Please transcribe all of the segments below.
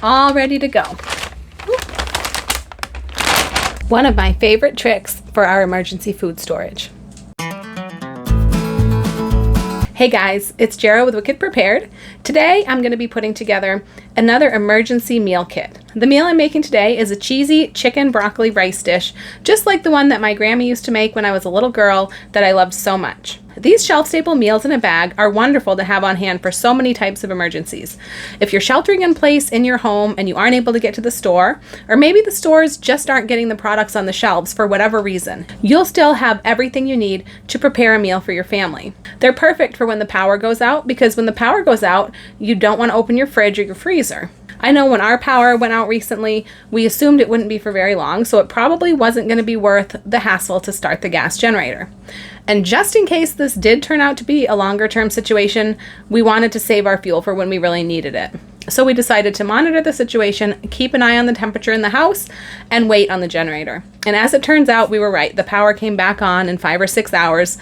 all ready to go. One of my favorite tricks for our emergency food storage. Hey guys, it's Jera with Wicked Prepared. Today I'm going to be putting together another emergency meal kit. The meal I'm making today is a cheesy chicken broccoli rice dish, just like the one that my grandma used to make when I was a little girl that I loved so much. These shelf-stable meals in a bag are wonderful to have on hand for so many types of emergencies. If you're sheltering in place in your home and you aren't able to get to the store, or maybe the stores just aren't getting the products on the shelves for whatever reason, you'll still have everything you need to prepare a meal for your family. They're perfect for when the power goes out, because when the power goes out, you don't want to open your fridge or your freezer. I know when our power went out recently, we assumed it wouldn't be for very long, so it probably wasn't going to be worth the hassle to start the gas generator. And just in case this did turn out to be a longer term situation, we wanted to save our fuel for when we really needed it. So we decided to monitor the situation, keep an eye on the temperature in the house, and wait on the generator. And as it turns out, we were right. The power came back on in 5 or 6 hours.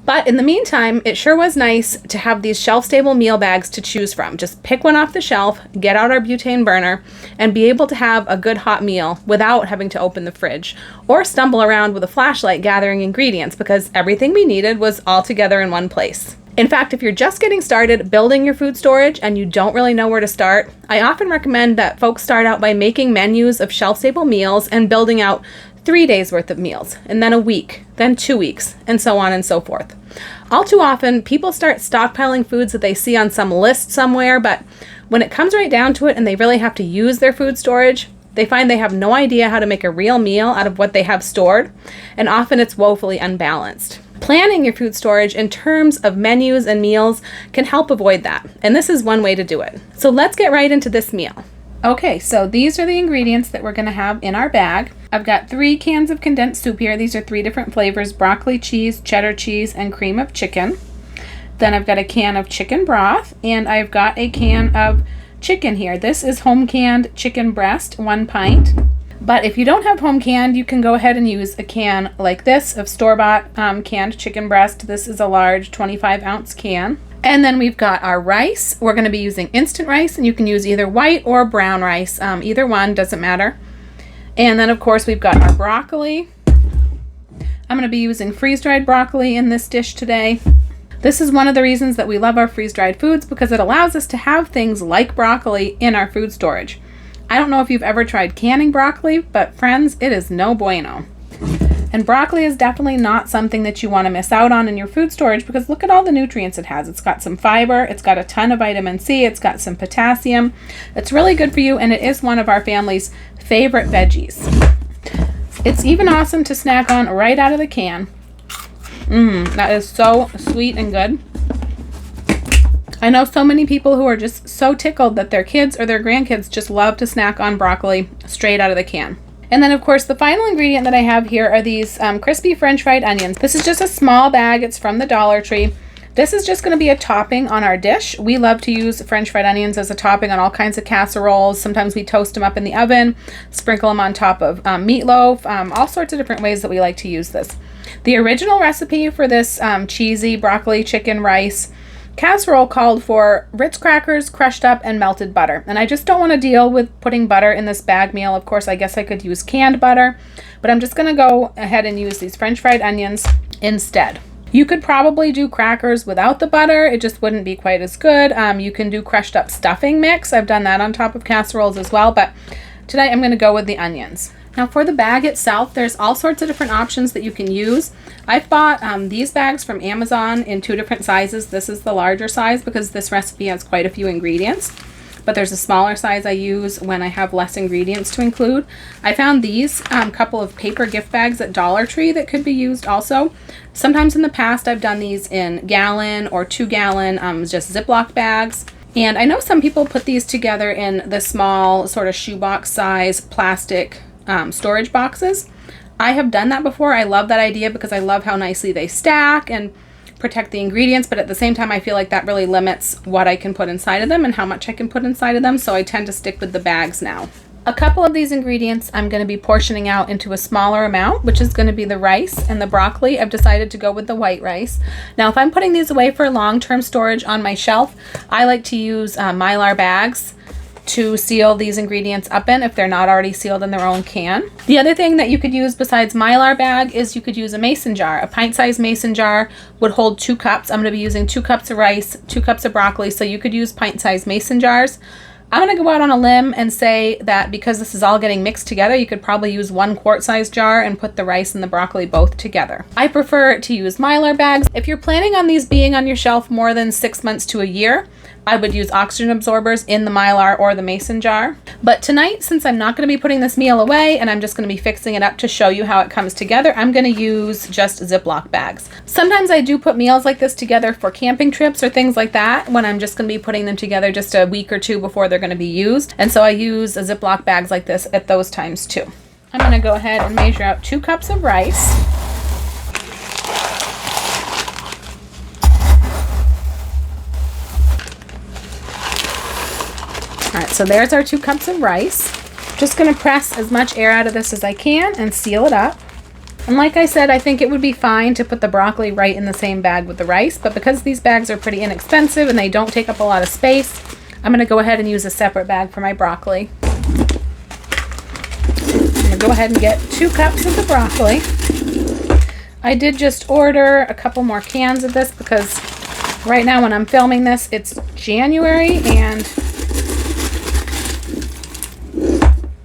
But in the meantime, it sure was nice to have these shelf-stable meal bags to choose from. Just pick one off the shelf, get out our butane burner, and be able to have a good hot meal without having to open the fridge or stumble around with a flashlight gathering ingredients, because everything we needed was all together in one place. In fact, if you're just getting started building your food storage and you don't really know where to start, I often recommend that folks start out by making menus of shelf-stable meals and building out 3 days worth of meals, and then a week, then 2 weeks, and so on and so forth. All too often, people start stockpiling foods that they see on some list somewhere, but when it comes right down to it and they really have to use their food storage, they find they have no idea how to make a real meal out of what they have stored, and often it's woefully unbalanced. Planning your food storage in terms of menus and meals can help avoid that, and this is one way to do it. So let's get right into this meal. Okay, so these are the ingredients that we're going to have in our bag. I've got 3 cans of condensed soup here. These are 3 different flavors: broccoli cheese, cheddar cheese, and cream of chicken. Then I've got a can of chicken broth, and I've got a can of chicken here. This is home canned chicken breast, 1 pint. But if you don't have home canned, you can go ahead and use a can like this of store-bought canned chicken breast. This is a large 25-ounce can. And then we've got our rice. We're going to be using instant rice, and you can use either white or brown rice. Either one, doesn't matter. And then, of course, we've got our broccoli. I'm going to be using freeze-dried broccoli in this dish today. This is one of the reasons that we love our freeze-dried foods, because it allows us to have things like broccoli in our food storage. I don't know if you've ever tried canning broccoli, but friends, it is no bueno. And broccoli is definitely not something that you want to miss out on in your food storage, because look at all the nutrients it has. It's got some fiber, it's got a ton of vitamin C, it's got some potassium. It's really good for you, and it is one of our family's favorite veggies. It's even awesome to snack on right out of the can. That is so sweet and good. I know so many people who are just so tickled that their kids or their grandkids just love to snack on broccoli straight out of the can. And then, of course, the final ingredient that I have here are these crispy French fried onions. This is just a small bag. It's from the Dollar Tree. This is just going to be a topping on our dish. We love to use French fried onions as a topping on all kinds of casseroles. Sometimes we toast them up in the oven, sprinkle them on top of meatloaf, all sorts of different ways that we like to use this. The original recipe for this cheesy broccoli chicken rice casserole called for Ritz crackers, crushed up, and melted butter. And I just don't want to deal with putting butter in this bag meal. Of course, I guess I could use canned butter, but I'm just going to go ahead and use these French fried onions instead. You could probably do crackers without the butter. It just wouldn't be quite as good. You can do crushed up stuffing mix. I've done that on top of casseroles as well, but tonight I'm going to go with the onions. Now for the bag itself, there's all sorts of different options that you can use. I've bought these bags from Amazon in 2 different sizes. This is the larger size because this recipe has quite a few ingredients, but there's a smaller size I use when I have less ingredients to include. I found these couple of paper gift bags at Dollar Tree that could be used also. Sometimes in the past I've done these in gallon or 2-gallon just Ziploc bags. And I know some people put these together in the small sort of shoebox size plastic storage boxes. I have done that before. I love that idea because I love how nicely they stack and protect the ingredients, but at the same time I feel like that really limits what I can put inside of them and how much I can put inside of them, so I tend to stick with the bags now. A couple of these ingredients I'm going to be portioning out into a smaller amount, which is going to be the rice and the broccoli. I've decided to go with the white rice. Now, if I'm putting these away for long-term storage on my shelf, I like to use Mylar bags to seal these ingredients up in if they're not already sealed in their own can. The other thing that you could use besides Mylar bag is you could use a mason jar. A pint-sized mason jar would hold 2 cups. I'm going to be using 2 cups of rice, 2 cups of broccoli, so you could use pint-sized mason jars. I'm going to go out on a limb and say that because this is all getting mixed together, you could probably use 1 quart-sized jar and put the rice and the broccoli both together. I prefer to use Mylar bags. If you're planning on these being on your shelf more than 6 months to a year, I would use oxygen absorbers in the Mylar or the mason jar. But tonight, since I'm not going to be putting this meal away and I'm just going to be fixing it up to show you how it comes together, I'm going to use just Ziploc bags. Sometimes I do put meals like this together for camping trips or things like that when I'm just going to be putting them together just a week or 2 before they're going to be used. And so I use Ziploc bags like this at those times too. I'm going to go ahead and measure out 2 cups of rice. All right, so there's our 2 cups of rice. Just gonna press as much air out of this as I can and seal it up. And like I said, I think it would be fine to put the broccoli right in the same bag with the rice, but because these bags are pretty inexpensive and they don't take up a lot of space, I'm gonna go ahead and use a separate bag for my broccoli. I'm gonna go ahead and get 2 cups of the broccoli. I did just order a couple more cans of this because right now when I'm filming this, it's January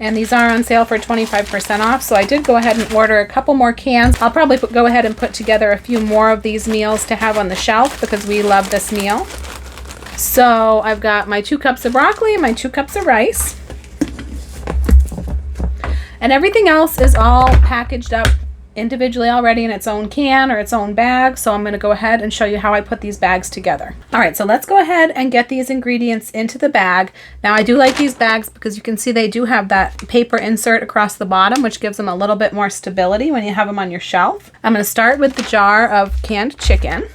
and these are on sale for 25% off, so I did go ahead and order a couple more cans. I'll probably go ahead and put together a few more of these meals to have on the shelf because we love this meal. So I've got my 2 cups of broccoli and my 2 cups of rice. And everything else is all packaged up individually already in its own can or its own bag, so I'm going to go ahead and show you how I put these bags together. All right, so let's go ahead and get these ingredients into the bag. Now I do like these bags because you can see they do have that paper insert across the bottom, which gives them a little bit more stability when you have them on your shelf. I'm going to start with the jar of canned chicken,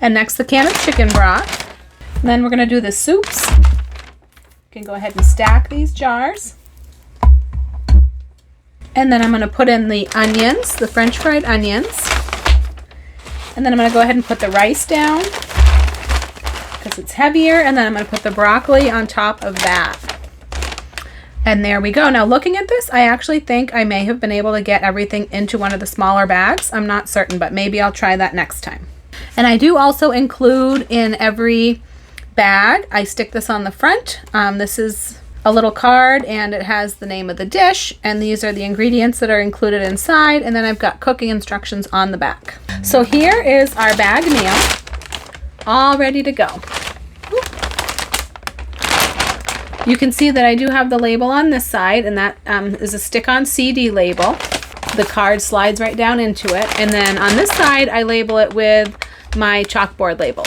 and next the can of chicken broth. And then we're going to do the soups. You can go ahead and stack these jars. And then I'm going to put in the onions, the French fried onions. And then I'm going to go ahead and put the rice down because it's heavier. And then I'm going to put the broccoli on top of that. And there we go. Now looking at this, I actually think I may have been able to get everything into one of the smaller bags. I'm not certain, but maybe I'll try that next time. And I do also include in every bag, I stick this on the front. This is a little card and it has the name of the dish, and these are the ingredients that are included inside, and then I've got cooking instructions on the back. So here is our bag meal all ready to go. You can see that I do have the label on this side, and that is a stick-on CD label. The card slides right down into it, and then on this side I label it with my chalkboard labels.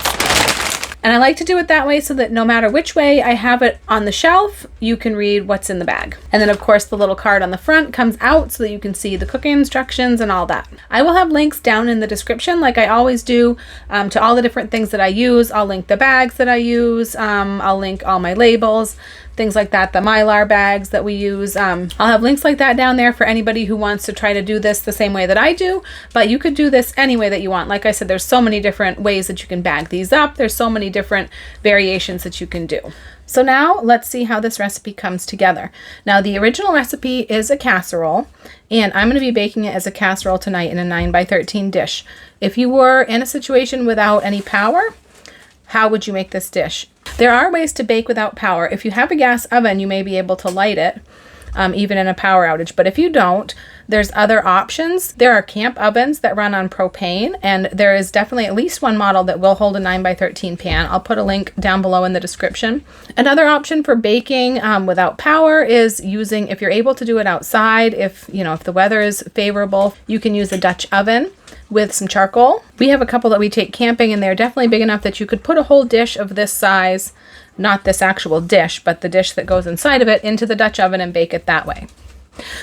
And I like to do it that way so that no matter which way I have it on the shelf, you can read what's in the bag. And then of course the little card on the front comes out so that you can see the cooking instructions and all that. I will have links down in the description like I always do to all the different things that I use. I'll link the bags that I use. I'll link all my labels, things like that, the Mylar bags that we use. I'll have links like that down there for anybody who wants to try to do this the same way that I do, but you could do this any way that you want. Like I said, there's so many different ways that you can bag these up. There's so many different variations that you can do. So now let's see how this recipe comes together. Now the original recipe is a casserole, and I'm going to be baking it as a casserole tonight in a 9x13 dish. If you were in a situation without any power, how would you make this dish? There are ways to bake without power. If you have a gas oven, you may be able to light it, even in a power outage. But if you don't, there's other options. There are camp ovens that run on propane, and there is definitely at least one model that will hold a 9x13 pan. I'll put a link down below in the description. Another option for baking without power is using, if you're able to do it outside, if the weather is favorable, you can use a Dutch oven with some charcoal. We have a couple that we take camping, and they're definitely big enough that you could put a whole dish of this size, not this actual dish, but the dish that goes inside of it, into the Dutch oven and bake it that way.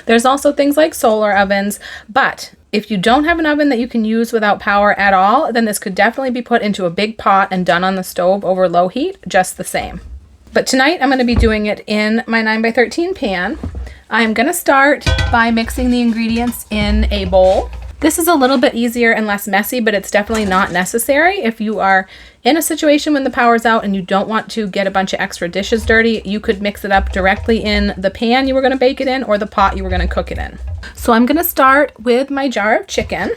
There's also things like solar ovens, but if you don't have an oven that you can use without power at all, then this could definitely be put into a big pot and done on the stove over low heat just the same. But tonight I'm going to be doing it in my 9x13 pan. I'm going to start by mixing the ingredients in a bowl. This is a little bit easier and less messy, but it's definitely not necessary. If you are in a situation when the power's out and you don't want to get a bunch of extra dishes dirty, you could mix it up directly in the pan you were going to bake it in or the pot you were going to cook it in. So I'm going to start with my jar of chicken.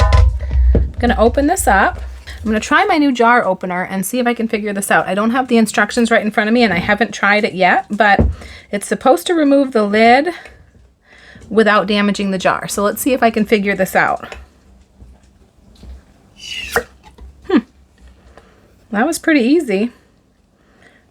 I'm going to open this up. I'm going to try my new jar opener and see if I can figure this out. I don't have the instructions right in front of me and I haven't tried it yet, but it's supposed to remove the lid without damaging the jar. So let's see if I can figure this out. That was pretty easy.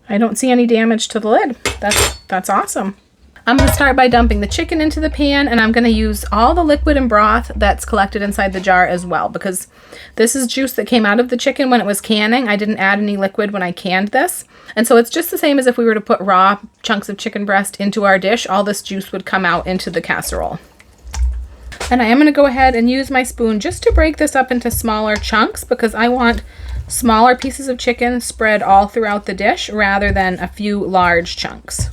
I don't see any damage to the lid. That's awesome. I'm going to start by dumping the chicken into the pan, and I'm going to use all the liquid and broth that's collected inside the jar as well, because this is juice that came out of the chicken when it was canning. I didn't add any liquid when I canned this. And so it's just the same as if we were to put raw chunks of chicken breast into our dish. All this juice would come out into the casserole. And I am going to go ahead and use my spoon just to break this up into smaller chunks, because I want smaller pieces of chicken spread all throughout the dish rather than a few large chunks.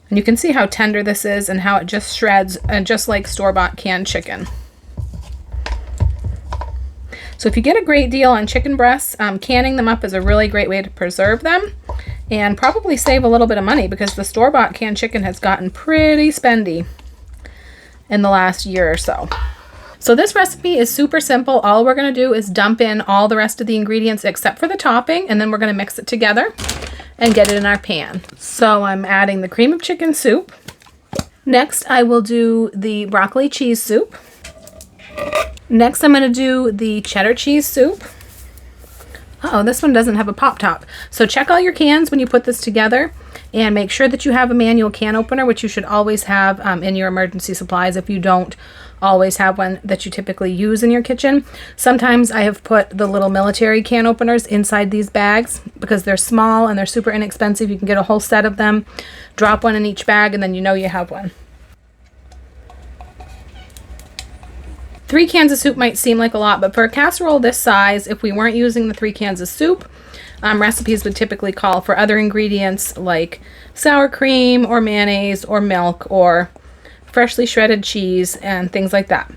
And you can see how tender this is and how it just shreds, and just like store-bought canned chicken. So if you get a great deal on chicken breasts, canning them up is a really great way to preserve them and probably save a little bit of money, because the store-bought canned chicken has gotten pretty spendy in the last year or so. So this recipe is super simple. All we're going to do is dump in all the rest of the ingredients except for the topping, and then we're going to mix it together and get it in our pan. So I'm adding the cream of chicken soup. Next, I will do the broccoli cheese soup. Next, I'm going to do the cheddar cheese soup. Uh-oh, this one doesn't have a pop top. So check all your cans when you put this together, and make sure that you have a manual can opener, which you should always have in your emergency supplies if you don't always have one that you typically use in your kitchen. Sometimes I have put the little military can openers inside these bags because they're small and they're super inexpensive. You can get a whole set of them, drop one in each bag, and then you know you have one. 3 cans of soup might seem like a lot, but for a casserole this size, if we weren't using the 3 cans of soup, recipes would typically call for other ingredients like sour cream or mayonnaise or milk or freshly shredded cheese and things like that.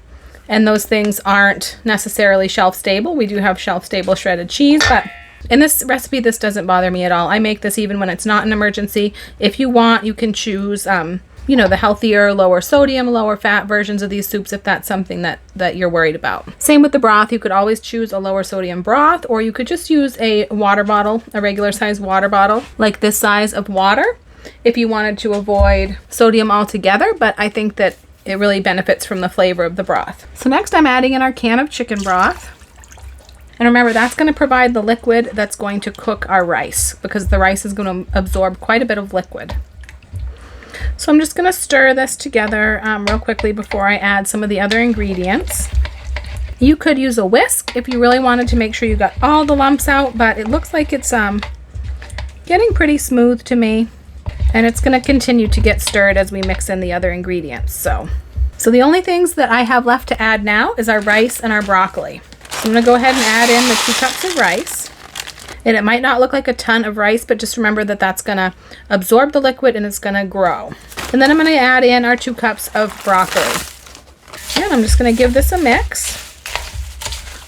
And those things aren't necessarily shelf stable. We do have shelf stable shredded cheese, but in this recipe, this doesn't bother me at all. I make this even when it's not an emergency. If you want, you can choose you know, the healthier, lower sodium, lower fat versions of these soups if that's something that you're worried about. Same with the broth. You could always choose a lower sodium broth, or you could just use a water bottle, a regular size water bottle, like this size of water, if you wanted to avoid sodium altogether, but I think that it really benefits from the flavor of the broth. So next I'm adding in our can of chicken broth. And remember, that's going to provide the liquid that's going to cook our rice, because the rice is going to absorb quite a bit of liquid. So I'm just going to stir this together real quickly before I add some of the other ingredients. You could use a whisk if you really wanted to make sure you got all the lumps out, but it looks like it's getting pretty smooth to me, and it's going to continue to get stirred as we mix in the other ingredients. So the only things that I have left to add now is our rice and our broccoli. So I'm going to go ahead and add in the 2 cups of rice. And it might not look like a ton of rice, but just remember that that's going to absorb the liquid and it's going to grow. And then I'm going to add in our 2 cups of broccoli. And I'm just going to give this a mix.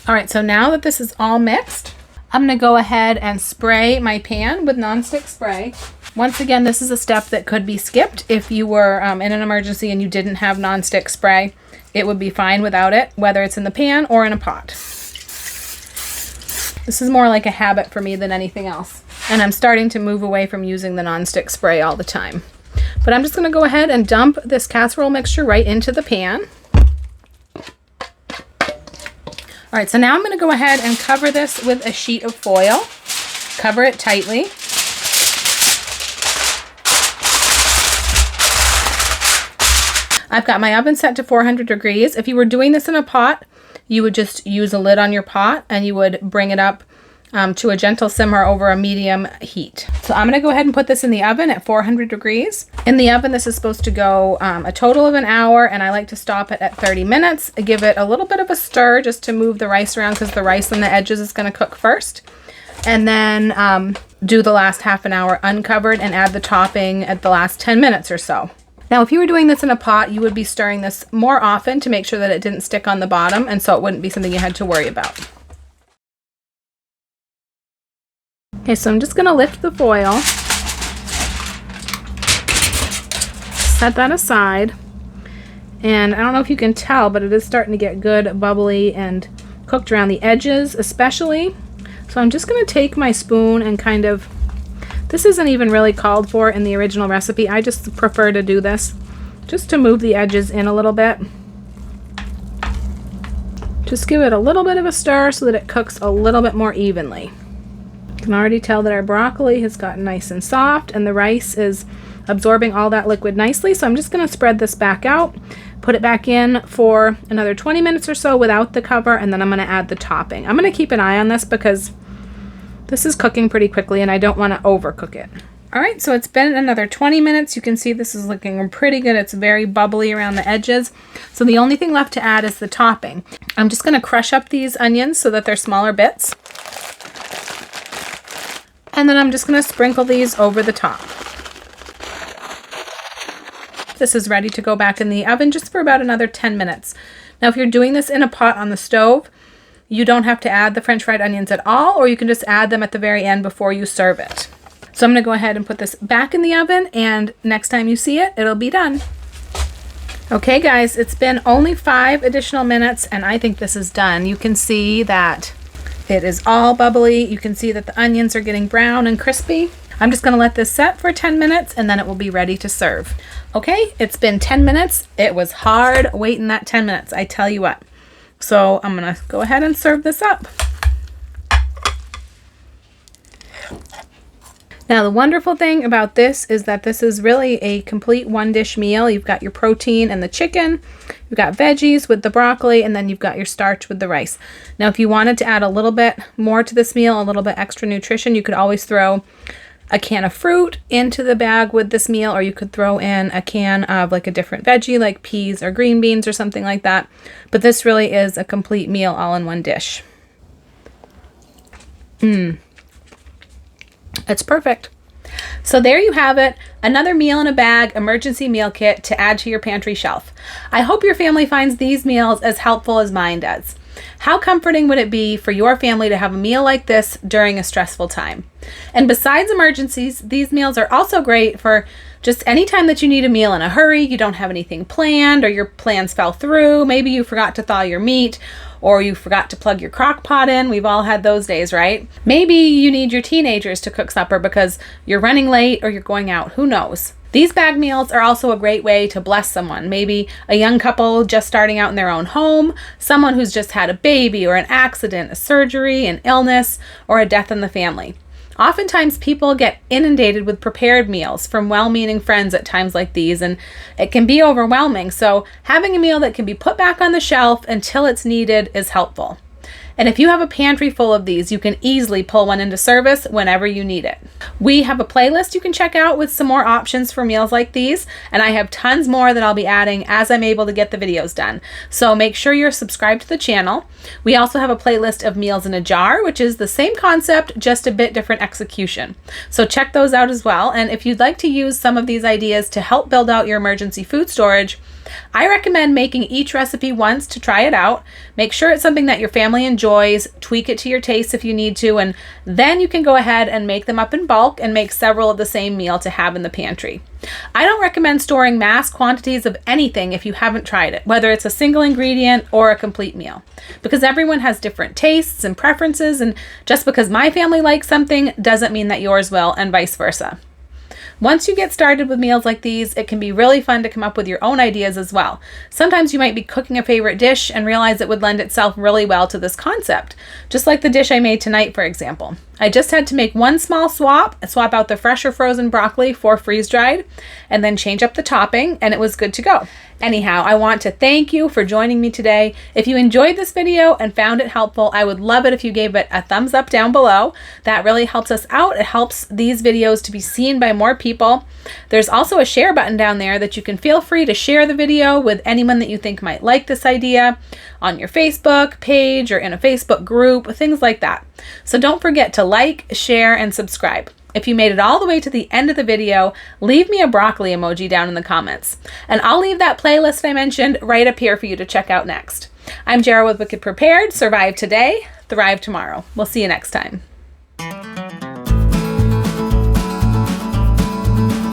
All right, so now that this is all mixed, I'm going to go ahead and spray my pan with nonstick spray. Once again, this is a step that could be skipped if you were in an emergency and you didn't have nonstick spray. It would be fine without it, whether it's in the pan or in a pot. This is more like a habit for me than anything else. And I'm starting to move away from using the nonstick spray all the time. But I'm just going to go ahead and dump this casserole mixture right into the pan. All right, so now I'm going to go ahead and cover this with a sheet of foil. Cover it tightly. I've got my oven set to 400 degrees. If you were doing this in a pot, you would just use a lid on your pot and you would bring it up to a gentle simmer over a medium heat. So I'm going to go ahead and put this in the oven at 400 degrees. In the oven, this is supposed to go a total of an hour, and I like to stop it at 30 minutes. Give it a little bit of a stir just to move the rice around, because the rice on the edges is going to cook first. And then do the last half an hour uncovered and add the topping at the last 10 minutes or so. Now, if you were doing this in a pot, you would be stirring this more often to make sure that it didn't stick on the bottom, and so it wouldn't be something you had to worry about. Okay, so I'm just gonna lift the foil, set that aside, and I don't know if you can tell, but it is starting to get good, bubbly, and cooked around the edges especially. So I'm just gonna take my spoon and kind of, this isn't even really called for in the original recipe. I just prefer to do this just to move the edges in a little bit. Just give it a little bit of a stir so that it cooks a little bit more evenly. You can already tell that our broccoli has gotten nice and soft and the rice is absorbing all that liquid nicely. So I'm just going to spread this back out, put it back in for another 20 minutes or so without the cover, and then I'm going to add the topping. I'm going to keep an eye on this because this is cooking pretty quickly and I don't want to overcook it. All right, so it's been another 20 minutes. You can see this is looking pretty good. It's very bubbly around the edges. So the only thing left to add is the topping. I'm just going to crush up these onions so that they're smaller bits. And then I'm just going to sprinkle these over the top. This is ready to go back in the oven just for about another 10 minutes. Now, if you're doing this in a pot on the stove, you don't have to add the French fried onions at all, or you can just add them at the very end before you serve it. So I'm going to go ahead and put this back in the oven, and next time you see it, it'll be done. Okay guys, it's been only 5 additional minutes, and I think this is done. You can see that it is all bubbly. You can see that the onions are getting brown and crispy. I'm just going to let this set for 10 minutes, and then it will be ready to serve. Okay, it's been 10 minutes. It was hard waiting that 10 minutes, I tell you what. So I'm going to go ahead and serve this up. Now, the wonderful thing about this is that this is really a complete one-dish meal. You've got your protein and the chicken, you've got veggies with the broccoli, and then you've got your starch with the rice. Now, if you wanted to add a little bit more to this meal, a little bit extra nutrition, you could always throw a can of fruit into the bag with this meal, or you could throw in a can of like a different veggie like peas or green beans or something like that. But this really is a complete meal all in one dish. It's perfect. So there you have it, another meal in a bag emergency meal kit to add to your pantry shelf. I hope your family finds these meals as helpful as mine does. How comforting would it be for your family to have a meal like this during a stressful time? And besides emergencies, these meals are also great for just any time that you need a meal in a hurry, you don't have anything planned, or your plans fell through, maybe you forgot to thaw your meat, or you forgot to plug your crock pot in. We've all had those days, right? Maybe you need your teenagers to cook supper because you're running late or you're going out, who knows? These bag meals are also a great way to bless someone, maybe a young couple just starting out in their own home, someone who's just had a baby or an accident, a surgery, an illness, or a death in the family. Oftentimes people get inundated with prepared meals from well-meaning friends at times like these, and it can be overwhelming. So having a meal that can be put back on the shelf until it's needed is helpful. And if you have a pantry full of these, you can easily pull one into service whenever you need it. We have a playlist you can check out with some more options for meals like these, and I have tons more that I'll be adding as I'm able to get the videos done. So make sure you're subscribed to the channel. We also have a playlist of meals in a jar, which is the same concept, just a bit different execution. So check those out as well. And if you'd like to use some of these ideas to help build out your emergency food storage, I recommend making each recipe once to try it out. Make sure it's something that your family enjoys, tweak it to your taste if you need to, and then you can go ahead and make them up in bulk and make several of the same meal to have in the pantry. I don't recommend storing mass quantities of anything if you haven't tried it, whether it's a single ingredient or a complete meal, because everyone has different tastes and preferences, and just because my family likes something doesn't mean that yours will, and vice versa. Once you get started with meals like these, it can be really fun to come up with your own ideas as well. Sometimes you might be cooking a favorite dish and realize it would lend itself really well to this concept, just like the dish I made tonight, for example. I just had to make one small swap out the fresh or frozen broccoli for freeze-dried, and then change up the topping, and it was good to go. Anyhow, I want to thank you for joining me today. If you enjoyed this video and found it helpful, I would love it if you gave it a thumbs up down below. That really helps us out. It helps these videos to be seen by more people. There's also a share button down there that you can feel free to share the video with anyone that you think might like this idea on your Facebook page or in a Facebook group, things like that. So don't forget to like, share, and subscribe. If you made it all the way to the end of the video, leave me a broccoli emoji down in the comments. And I'll leave that playlist I mentioned right up here for you to check out next. I'm Jara with Wicked Prepared. Survive today, thrive tomorrow. We'll see you next time.